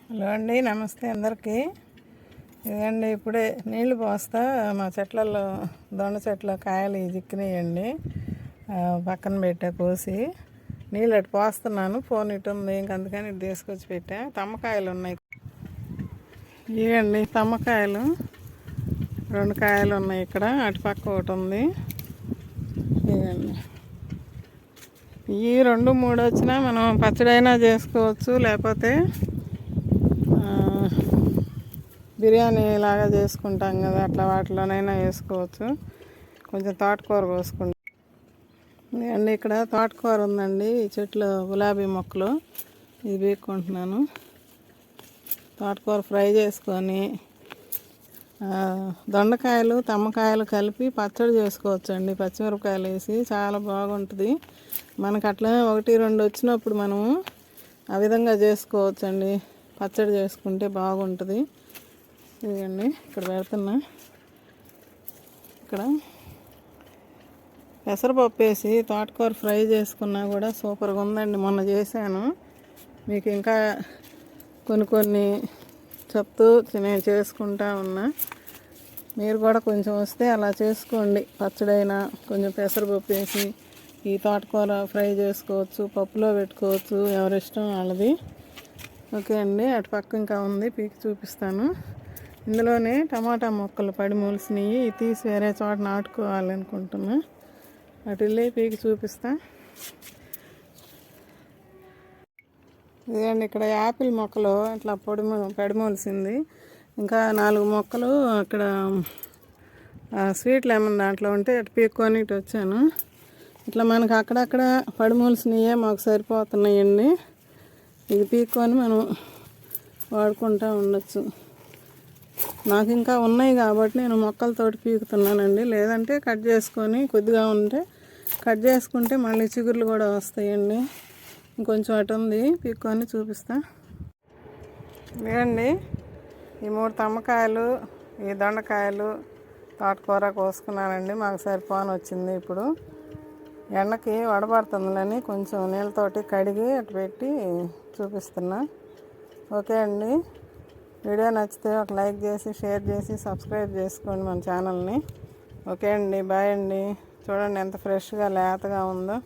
Hello అండి, నమస్తే అందరికీ. ఇదండి ఇప్పుడే నీళ్లు పోస్తా మా చెట్లలో దొండ చెట్ల కాయలు చిక్కినాయండి. పక్కన పెట్టా కోసి నీళ్ళు అటు పోస్తున్నాను. ఫోన్ ఇటు ఉంది, అందుకని ఇటు తీసుకొచ్చి పెట్టా. తమ్మకాయలు ఉన్నాయి. ఇవండి తమ్మకాయలు, 2 కాయలు ఉన్నాయి ఇక్కడ. అటు పక్క ఒకటి ఉంది. ఇదండి ఈ 2, 3 వచ్చినా మనం పచ్చడైనా చేసుకోవచ్చు, లేకపోతే బిర్యానీ లాగా చేసుకుంటాం కదా, అట్లా వాటిలోనైనా వేసుకోవచ్చు. కొంచెం తోటకూర కోసుకుంటాం అండి. ఇక్కడ తోటకూర ఉందండి. ఈ చెట్లు గులాబీ మొక్కలు, ఇది పీక్కుంటున్నాను. తోటకూర ఫ్రై చేసుకొని దొండకాయలు తమ్మకాయలు కలిపి పచ్చడి చేసుకోవచ్చు అండి. పచ్చిమిరపకాయలు వేసి చాలా బాగుంటుంది. మనకు అట్లా 1, 2 వచ్చినప్పుడు మనము ఆ విధంగా చేసుకోవచ్చు అండి. పచ్చడి చేసుకుంటే బాగుంటుంది. ఇదిగండి ఇక్కడ పెడుతున్నా. ఇక్కడ పెసరపప్పు వేసి తోటకూర ఫ్రై చేసుకున్నా కూడా సూపర్గా ఉందండి. మొన్న చేశాను. మీకు ఇంకా కొన్ని చెప్తూ నేను చేసుకుంటా ఉన్నా. మీరు కూడా కొంచెం వస్తే అలా చేసుకోండి. పచ్చడైనా కొంచెం పెసరపప్పు వేసి ఈ తోటకూర ఫ్రై చేసుకోవచ్చు, పప్పులో పెట్టుకోవచ్చు, ఎవరిష్టం వాళ్ళది. ఓకే అండి. అటు పక్క ఇంకా ఉంది, పీకి చూపిస్తాను. ఇందులోనే టమాటా మొక్కలు పడి మొలిసినవి తీసి వేరే చోట నాటుకోవాలనుకుంటున్నా. అటు వెళ్ళి పీకి చూపిస్తా. ఇదండి ఇక్కడ యాపిల్ మొక్కలు ఇట్లా పడిమొలిసింది. ఇంకా 4 మొక్కలు అక్కడ స్వీట్ లెమన్ దాంట్లో ఉంటే అటు పీక్కొని ఇటు వచ్చాను. ఇట్లా మనకు అక్కడక్కడ పడిమొలిసినవే మాకు సరిపోతున్నాయండి. ఇది పీక్కొని మనం వాడుకుంటూ ఉండొచ్చు. నాకు ఇంకా ఉన్నాయి కాబట్టి నేను మొక్కలతోటి పీకుతున్నానండి. లేదంటే కట్ చేసుకొని కొద్దిగా ఉంటే కట్ చేసుకుంటే మళ్ళీ చిగుర్లు కూడా వస్తాయండి. ఇంకొంచెం అటు ఉంది, పీక్కొని చూపిస్తా. ఇదండి ఈ 3 తమ్మకాయలు, ఈ దొండకాయలు, తోటకూర కోసుకున్నానండి. మాకు సరిపోని వచ్చింది. ఇప్పుడు ఎండకి వడబడుతుందని కొంచెం నీళ్ళతోటి కడిగి అటు పెట్టి చూపిస్తున్నా. ఓకే అండి. వీడియో నచ్చితే ఒక లైక్ చేసి, షేర్ చేసి, సబ్స్క్రైబ్ చేసుకోండి మన ఛానల్ని. ఓకే అండి, బాయ్ అండి. చూడండి ఎంత ఫ్రెష్గా లేతగా ఉందో.